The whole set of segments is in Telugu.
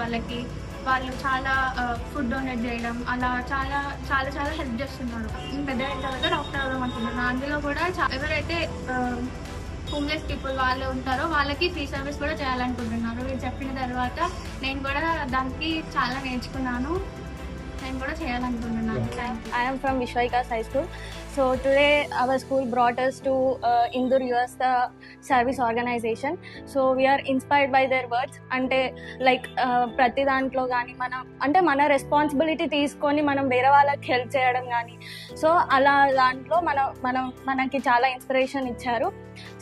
వాళ్ళకి. వాళ్ళు చాలా ఫుడ్ డొనేట్ చేయడం అలా చాలా చాలా చాలా హెల్ప్ చేస్తున్నారు. నేను పెద్దయిన తర్వాత డాక్టర్ అవుదాం అనుకుంటున్నాను. అందులో కూడా ఎవరైతే హోమ్లెస్ పీపుల్ వాళ్ళు ఉంటారో వాళ్ళకి ఫ్రీ సర్వీస్ కూడా చేయాలనుకుంటున్నారు. వీళ్ళు చెప్పిన తర్వాత నేను కూడా దానికి చాలా నేర్చుకున్నాను. నేను కూడా చేయాలనుకుంటున్నాను. I am from Vishwaikas High School. So today our school brought us to Indur US the service organization. So we are inspired by their words. అంటే లైక్ ప్రతి దాంట్లో కానీ మనం అంటే మన రెస్పాన్సిబిలిటీ తీసుకొని మనం వేరే వాళ్ళకి హెల్ప్ చేయడం కానీ సో అలా దాంట్లో మనకి చాలా ఇన్స్పిరేషన్ ఇచ్చారు.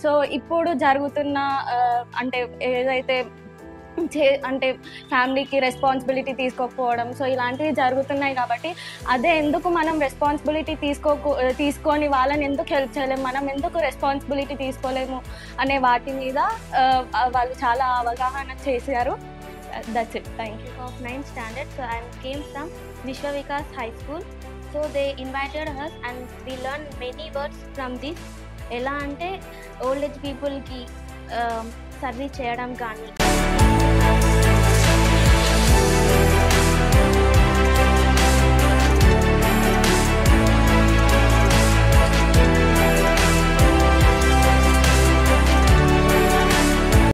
సో ఇప్పుడు జరుగుతున్న అంటే ఏదైతే అంటే ఫ్యామిలీకి రెస్పాన్సిబిలిటీ తీసుకోకపోవడం సో ఇలాంటివి జరుగుతున్నాయి కాబట్టి అదే ఎందుకు మనం రెస్పాన్సిబిలిటీ తీసుకొని వాళ్ళని ఎందుకు హెల్ప్ చేయలేము, మనం ఎందుకు రెస్పాన్సిబిలిటీ తీసుకోలేము అనే వాటి మీద వాళ్ళు చాలా అవగాహన చేశారు. That's it. Thank you. Of 9th standard, so I came from Vishwavikas High School. So they invited us and we learned many words from this. ఎలా అంటే ఓల్డ్ ఏజ్ పీపుల్కి సర్వీస్ చేయడం కానీ